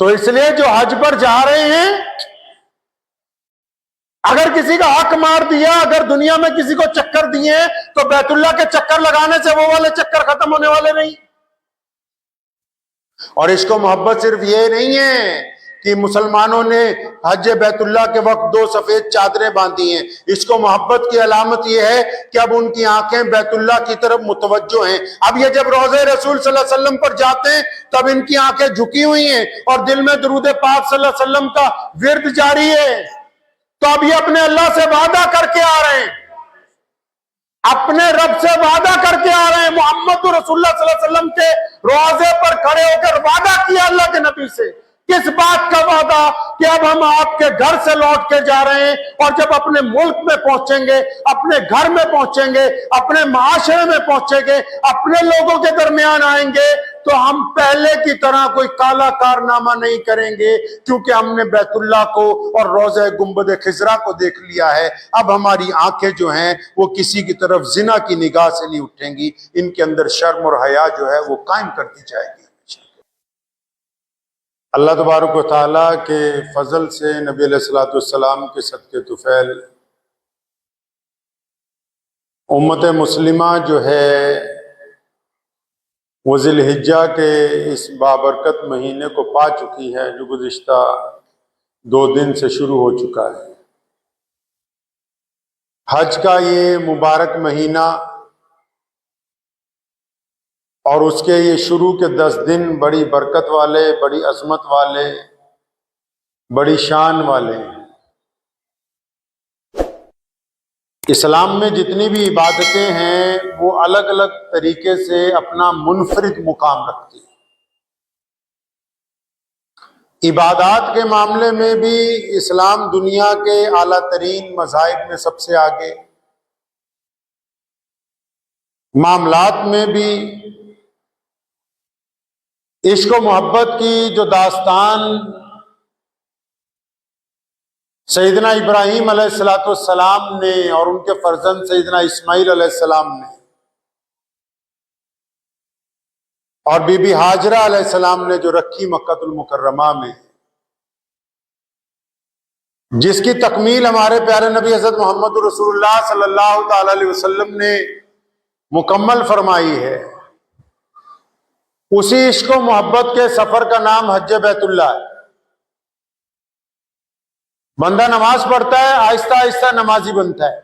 تو اس لیے جو حج پر جا رہے ہیں، اگر کسی کا حق مار دیا، اگر دنیا میں کسی کو چکر دیے تو بیت اللہ کے چکر لگانے سے وہ والے چکر ختم ہونے والے نہیں۔ اور اس کو محبت صرف یہ نہیں ہے کہ مسلمانوں نے حج بیت اللہ کے وقت 2 سفید چادریں باندھی ہیں، اس کو محبت کی علامت یہ ہے کہ اب ان کی آنکھیں بیت اللہ کی طرف متوجہ ہیں۔ اب یہ جب روضہ رسول صلی اللہ علیہ وسلم پر جاتے ہیں تب ان کی آنکھیں جھکی ہوئی ہیں اور دل میں درود پاک صلی اللہ علیہ وسلم کا ورد جاری ہے۔ تو اب یہ اپنے اللہ سے وعدہ کر کے آ رہے ہیں، اپنے رب سے وعدہ کر کے آ رہے ہیں۔ محمد رسول اللہ صلی اللہ علیہ وسلم کے روضے پر کھڑے ہو کر وعدہ کیا اللہ کے نبی سے۔ کس بات کا وعدہ؟ کہ اب ہم آپ کے گھر سے لوٹ کے جا رہے ہیں، اور جب اپنے ملک میں پہنچیں گے، اپنے گھر میں پہنچیں گے، اپنے معاشرے میں پہنچیں گے، اپنے لوگوں کے درمیان آئیں گے، تو ہم پہلے کی طرح کوئی کالا کارنامہ نہیں کریں گے، کیونکہ ہم نے بیت اللہ کو اور روضہ گنبد خضرا کو دیکھ لیا ہے۔ اب ہماری آنکھیں جو ہیں وہ کسی کی طرف زنا کی نگاہ سے نہیں اٹھیں گی، ان کے اندر شرم اور حیا جو ہے وہ قائم کر دی جائے گی۔ اللہ تبارک و تعالیٰ کے فضل سے نبی علیہ الصلوۃ والسلام کے صدقے طفیل امت مسلمہ جو ہے وہ ذی الحجہ کے اس بابرکت مہینے کو پا چکی ہے، جو گزشتہ 2 دن سے شروع ہو چکا ہے۔ حج کا یہ مبارک مہینہ اور اس کے یہ شروع کے 10 دن بڑی برکت والے، بڑی عظمت والے، بڑی شان والے ہیں۔ اسلام میں جتنی بھی عبادتیں ہیں وہ الگ الگ طریقے سے اپنا منفرد مقام رکھتی ہیں۔ عبادات کے معاملے میں بھی اسلام دنیا کے اعلیٰ ترین مذاہب میں سب سے آگے، معاملات میں بھی عشق و محبت کی جو داستان سیدنا ابراہیم علیہ السلام نے اور ان کے فرزند سیدنا اسماعیل علیہ السلام نے اور بی بی ہاجرہ علیہ السلام نے جو رکھی مکہ المکرمہ میں، جس کی تکمیل ہمارے پیارے نبی حضرت محمد رسول اللہ صلی اللہ تعالی علیہ وسلم نے مکمل فرمائی ہے، اسی عشق و محبت کے سفر کا نام حج بیت اللہ ہے۔ بندہ نماز پڑھتا ہے، آہستہ آہستہ نمازی بنتا ہے،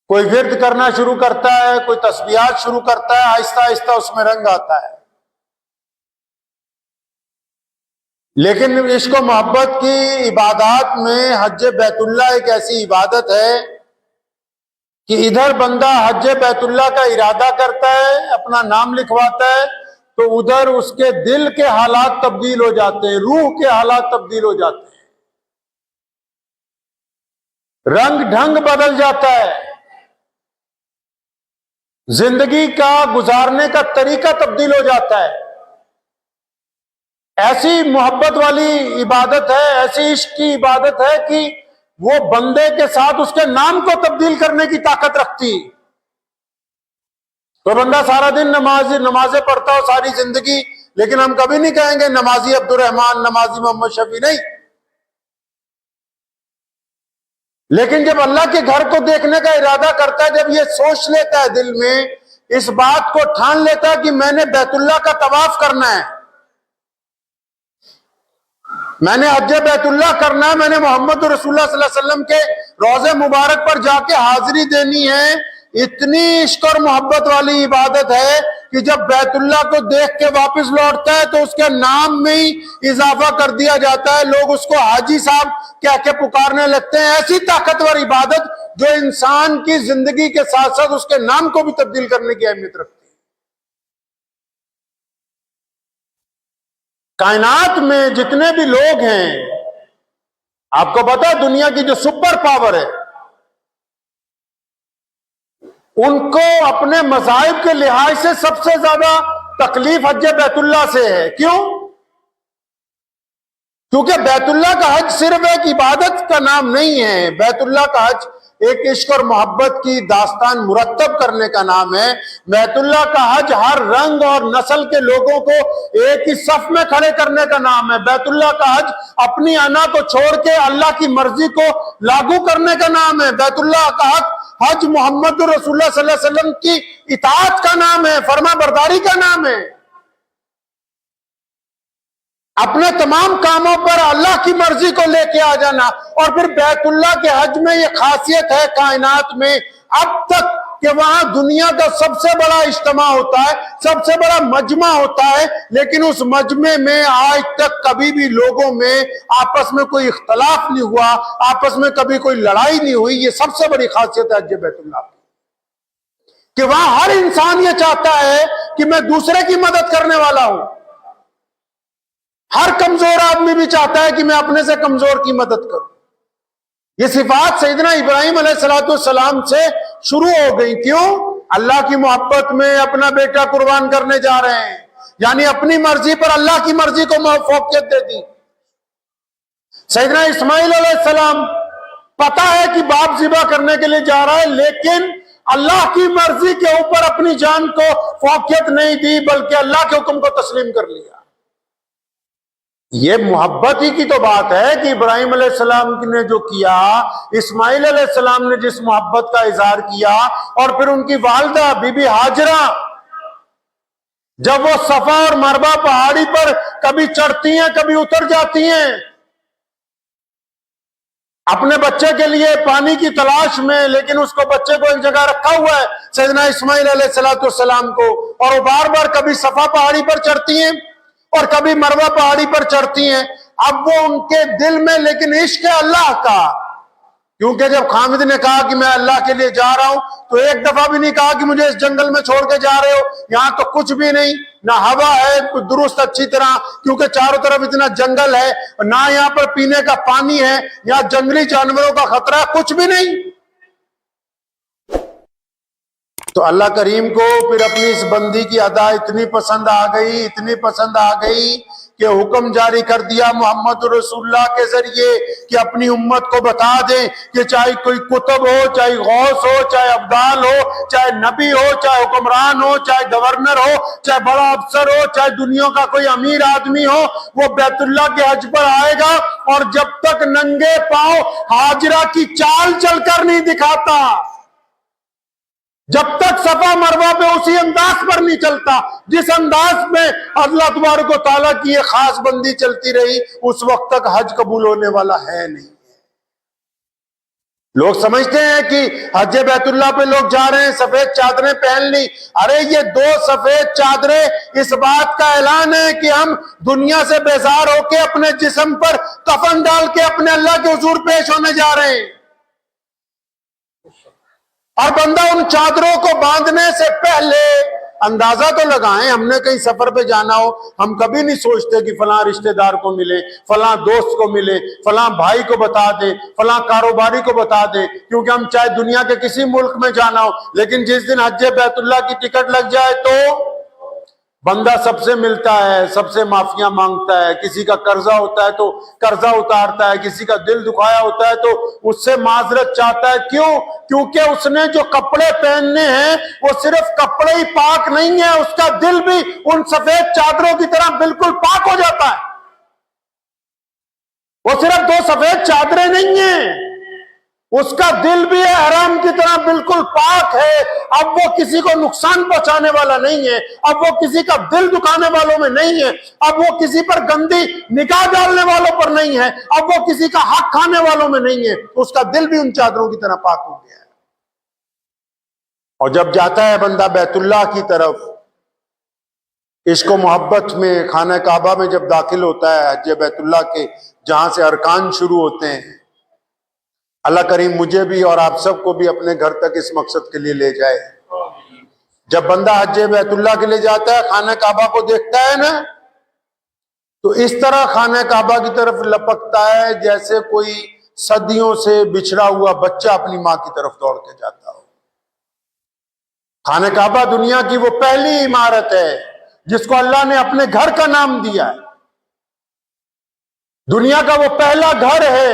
کوئی ورد کرنا شروع کرتا ہے، کوئی تسبیحات شروع کرتا ہے، آہستہ آہستہ اس میں رنگ آتا ہے۔ لیکن عشق و محبت کی عبادات میں حج بیت اللہ ایک ایسی عبادت ہے کہ ادھر بندہ حج بیت اللہ کا ارادہ کرتا ہے، اپنا نام لکھواتا ہے، تو ادھر اس کے دل کے حالات تبدیل ہو جاتے ہیں، روح کے حالات تبدیل ہو جاتے ہیں، رنگ ڈھنگ بدل جاتا ہے، زندگی کا گزارنے کا طریقہ تبدیل ہو جاتا ہے۔ ایسی محبت والی عبادت ہے، ایسی عشق کی عبادت ہے کہ وہ بندے کے ساتھ اس کے نام کو تبدیل کرنے کی طاقت رکھتی۔ تو بندہ سارا دن نمازیں پڑھتا ہو ساری زندگی، لیکن ہم کبھی نہیں کہیں گے نمازی عبد الرحمن، نمازی محمد شفیع، نہیں۔ لیکن جب اللہ کے گھر کو دیکھنے کا ارادہ کرتا ہے، جب یہ سوچ لیتا ہے دل میں، اس بات کو ٹھان لیتا ہے کہ میں نے بیت اللہ کا طواف کرنا ہے، میں نے حج بیت اللہ کرنا ہے، میں نے محمد رسول اللہ صلی اللہ علیہ وسلم کے روضے مبارک پر جا کے حاضری دینی ہے، اتنی عشق اور محبت والی عبادت ہے کہ جب بیت اللہ کو دیکھ کے واپس لوٹتا ہے تو اس کے نام میں ہی اضافہ کر دیا جاتا ہے، لوگ اس کو حاجی صاحب کہہ کے پکارنے لگتے ہیں۔ ایسی طاقتور عبادت جو انسان کی زندگی کے ساتھ ساتھ اس کے نام کو بھی تبدیل کرنے کی اہمیت رکھتی ہے۔ کائنات میں جتنے بھی لوگ ہیں، آپ کو پتا ہے دنیا کی جو سپر پاور ہے، ان کو اپنے مذاہب کے لحاظ سے سب سے زیادہ تکلیف حج بیت اللہ سے ہے۔ کیوں؟ کیونکہ بیت اللہ کا حج صرف ایک عبادت کا نام نہیں ہے، بیت اللہ کا حج ایک عشق اور محبت کی داستان مرتب کرنے کا نام ہے۔ بیت اللہ کا حج ہر رنگ اور نسل کے لوگوں کو ایک ہی صف میں کھڑے کرنے کا نام ہے۔ بیت اللہ کا حج اپنی انا کو چھوڑ کے اللہ کی مرضی کو لاگو کرنے کا نام ہے۔ بیت اللہ کا حج محمد رسول اللہ صلی اللہ علیہ وسلم کی اطاعت کا نام ہے، فرما برداری کا نام ہے۔ اپنے تمام کاموں پر اللہ کی مرضی کو لے کے آ جانا۔ اور پھر بیت اللہ کے حج میں یہ خاصیت ہے کائنات میں اب تک کہ وہاں دنیا کا سب سے بڑا اجتماع ہوتا ہے، سب سے بڑا مجمع ہوتا ہے، لیکن اس مجمع میں آج تک کبھی بھی لوگوں میں آپس میں کوئی اختلاف نہیں ہوا، آپس میں کبھی کوئی لڑائی نہیں ہوئی۔ یہ سب سے بڑی خاصیت ہے حج بیت اللہ کہ وہاں ہر انسان یہ چاہتا ہے کہ میں دوسرے کی مدد کرنے والا ہوں۔ ہر کمزور آدمی بھی چاہتا ہے کہ میں اپنے سے کمزور کی مدد کروں۔ یہ صفات سیدنا ابراہیم علیہ السلام سے شروع ہو گئی۔ کیوں؟ اللہ کی محبت میں اپنا بیٹا قربان کرنے جا رہے ہیں، یعنی اپنی مرضی پر اللہ کی مرضی کو فوقیت دے دی۔ سیدنا اسماعیل علیہ السلام پتا ہے کہ باپ ذبح کرنے کے لیے جا رہا ہے، لیکن اللہ کی مرضی کے اوپر اپنی جان کو فوقیت نہیں دی، بلکہ اللہ کے حکم کو تسلیم کر لیا۔ یہ محبت ہی کی تو بات ہے کہ ابراہیم علیہ السلام نے جو کیا، اسماعیل علیہ السلام نے جس محبت کا اظہار کیا، اور پھر ان کی والدہ بی بی ہاجرہ جب وہ صفا اور مروہ پہاڑی پر کبھی چڑھتی ہیں کبھی اتر جاتی ہیں اپنے بچے کے لیے پانی کی تلاش میں، لیکن اس کو بچے کو ایک جگہ رکھا ہوا ہے سیدنا اسماعیل علیہ السلام کو، اور وہ بار بار کبھی صفا پہاڑی پر چڑھتی ہیں اور کبھی مروہ پہاڑی پر چڑھتی ہیں۔ اب وہ ان کے دل میں لیکن عشق ہے اللہ کا، کیونکہ جب خامد نے کہا کہ میں اللہ کے لیے جا رہا ہوں تو ایک دفعہ بھی نہیں کہا کہ مجھے اس جنگل میں چھوڑ کے جا رہے ہو، یہاں تو کچھ بھی نہیں، نہ ہوا ہے درست اچھی طرح کیونکہ چاروں طرف اتنا جنگل ہے، نہ یہاں پر پینے کا پانی ہے، یہاں جنگلی جانوروں کا خطرہ ہے، کچھ بھی نہیں۔ تو اللہ کریم کو پھر اپنی اس بندی کی ادا اتنی پسند آ گئی، اتنی پسند آ گئی کہ حکم جاری کر دیا محمد رسول اللہ کے ذریعے کہ اپنی امت کو بتا دیں کہ چاہے کوئی کتب ہو، چاہے غوث ہو، چاہے ابدال ہو، چاہے نبی ہو، چاہے حکمران ہو، چاہے گورنر ہو، چاہے بڑا افسر ہو، چاہے دنیا کا کوئی امیر آدمی ہو، وہ بیت اللہ کے حج پر آئے گا اور جب تک ننگے پاؤں ہاجرہ کی چال چل کر نہیں دکھاتا، جب تک صفا مروہ پہ اسی انداز پر نہیں چلتا جس انداز میں اللہ تبارک و تعالیٰ کی یہ خاص بندی چلتی رہی، اس وقت تک حج قبول ہونے والا ہے نہیں۔ لوگ سمجھتے ہیں کہ حج بیت اللہ پہ لوگ جا رہے ہیں سفید چادریں پہن لی، ارے یہ 2 سفید چادریں اس بات کا اعلان ہے کہ ہم دنیا سے بیزار ہو کے اپنے جسم پر کفن ڈال کے اپنے اللہ کے حضور پیش ہونے جا رہے ہیں، اور بندہ ان چادروں کو باندھنے سے پہلے اندازہ تو لگائیں۔ ہم نے کہیں سفر پہ جانا ہو، ہم کبھی نہیں سوچتے کہ فلاں رشتہ دار کو ملے، فلاں دوست کو ملے، فلاں بھائی کو بتا دے، فلاں کاروباری کو بتا دے، کیونکہ ہم چاہے دنیا کے کسی ملک میں جانا ہو، لیکن جس دن حج بیت اللہ کی ٹکٹ لگ جائے تو بندہ سب سے ملتا ہے، سب سے معافیاں مانگتا ہے، کسی کا قرضہ ہوتا ہے تو قرضہ اتارتا ہے، کسی کا دل دکھایا ہوتا ہے تو اس سے معذرت چاہتا ہے۔ کیوں؟ کیونکہ اس نے جو کپڑے پہننے ہیں وہ صرف کپڑے ہی پاک نہیں ہیں، اس کا دل بھی ان سفید چادروں کی طرح بالکل پاک ہو جاتا ہے۔ وہ صرف 2 سفید چادریں نہیں ہیں، اس کا دل بھی احرام کی طرح بالکل پاک ہے۔ اب وہ کسی کو نقصان پہنچانے والا نہیں ہے، اب وہ کسی کا دل دکھانے والوں میں نہیں ہے، اب وہ کسی پر گندی نگاہ ڈالنے والوں پر نہیں ہے، اب وہ کسی کا حق کھانے والوں میں نہیں ہے، اس کا دل بھی ان چادروں کی طرح پاک ہو گیا ہے۔ اور جب جاتا ہے بندہ بیت اللہ کی طرف عشق و محبت میں، خانہ کعبہ میں جب داخل ہوتا ہے حج بیت اللہ کے جہاں سے ارکان شروع ہوتے ہیں، اللہ کریم مجھے بھی اور آپ سب کو بھی اپنے گھر تک اس مقصد کے لیے لے جائے۔ جب بندہ حج بیت اللہ کے لیے جاتا ہے، خانہ کعبہ کو دیکھتا ہے نا، تو اس طرح خانہ کعبہ کی طرف لپکتا ہے جیسے کوئی صدیوں سے بچھڑا ہوا بچہ اپنی ماں کی طرف دوڑ کے جاتا ہو۔ خانہ کعبہ دنیا کی وہ پہلی عمارت ہے جس کو اللہ نے اپنے گھر کا نام دیا ہے، دنیا کا وہ پہلا گھر ہے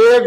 1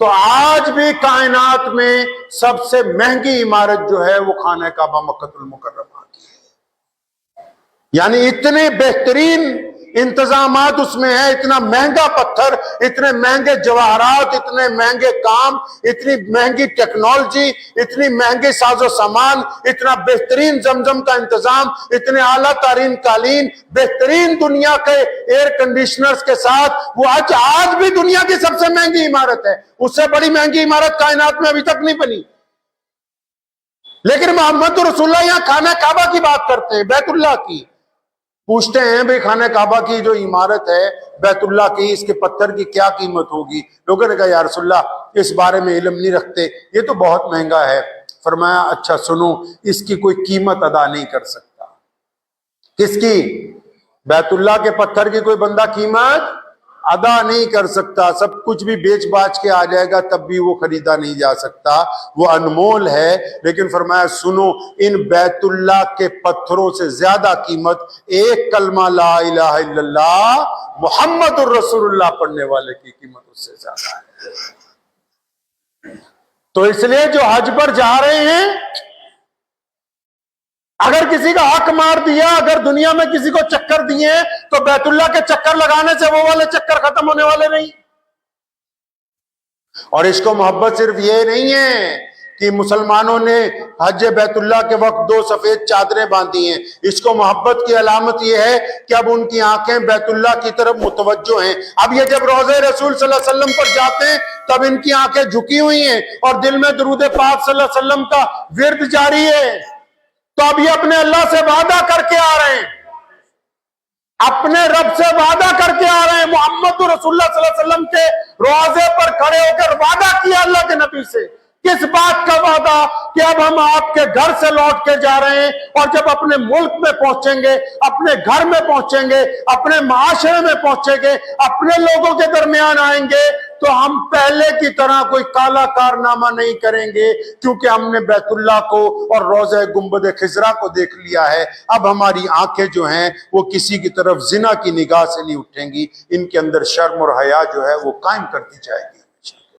تو آج بھی کائنات میں سب سے مہنگی عمارت جو ہے وہ خانہ کعبہ مکہ المکرمہ کی ہے. یعنی اتنے بہترین انتظامات اس میں ہیں، اتنا مہنگا پتھر، اتنے مہنگے جواہرات، اتنے مہنگے کام، اتنی مہنگی ٹیکنالوجی، اتنی مہنگے ساز و سامان، اتنا بہترین زمزم کا انتظام، اتنے اعلیٰ ترین قالین، بہترین دنیا کے ایئر کنڈیشنرز کے ساتھ وہ آج بھی دنیا کی سب سے مہنگی عمارت ہے. اس سے بڑی مہنگی عمارت کائنات میں ابھی تک نہیں بنی. لیکن محمد رسول اللہ یہاں خانہ کعبہ کی بات کرتے ہیں، بیت اللہ کی. پوچھتے ہیں بھئی خانہ کعبہ کی جو عمارت ہے بیت اللہ کی، اس کے پتھر کی کیا قیمت ہوگی؟ لوگوں نے کہا یا رسول اللہ اس بارے میں علم نہیں رکھتے، یہ تو بہت مہنگا ہے. فرمایا اچھا سنو، اس کی کوئی قیمت ادا نہیں کر سکتا. کس کی؟ بیت اللہ کے پتھر کی کوئی بندہ قیمت ادا نہیں کر سکتا. سب کچھ بھی بیچ باچ کے آ جائے گا تب بھی وہ خریدا نہیں جا سکتا، وہ انمول ہے. لیکن فرمایا سنو، ان بیت اللہ کے پتھروں سے زیادہ قیمت ایک کلمہ لا الہ الا اللہ محمد الرسول اللہ پڑھنے والے کی قیمت اس سے زیادہ ہے. تو اس لیے جو حج پر جا رہے ہیں، اگر کسی کا حق مار دیا، اگر دنیا میں کسی کو چکر دیے تو بیت اللہ کے چکر لگانے سے وہ والے چکر ختم ہونے والے نہیں. اور اس کو محبت صرف یہ نہیں ہے کہ مسلمانوں نے حج بیت اللہ کے وقت 2 سفید چادریں باندھی ہیں. اس کو محبت کی علامت یہ ہے کہ اب ان کی آنکھیں بیت اللہ کی طرف متوجہ ہیں. اب یہ جب روضہ رسول صلی اللہ علیہ وسلم پر جاتے ہیں تب ان کی آنکھیں جھکی ہوئی ہیں اور دل میں درود پاک صلی اللہ علیہ وسلم کا ورد جاری ہے. تو اب یہ اپنے اللہ سے وعدہ کر کے آ رہے ہیں، اپنے رب سے وعدہ کر کے آ رہے ہیں. محمد رسول اللہ صلی اللہ علیہ وسلم کے روضے پر کھڑے ہو کر وعدہ کیا اللہ کے نبی سے. کس بات کا وعدہ؟ کہ اب ہم آپ کے گھر سے لوٹ کے جا رہے ہیں، اور جب اپنے ملک میں پہنچیں گے، اپنے گھر میں پہنچیں گے، اپنے معاشرے میں پہنچیں گے، اپنے لوگوں کے درمیان آئیں گے، تو ہم پہلے کی طرح کوئی کالا کارنامہ نہیں کریں گے، کیونکہ ہم نے بیت اللہ کو اور روضہ گنبد خضرا کو دیکھ لیا ہے. اب ہماری آنکھیں جو ہیں وہ کسی کی طرف زنا کی نگاہ سے نہیں اٹھیں گی، ان کے اندر شرم اور حیا جو ہے وہ قائم کر دی جائے گی.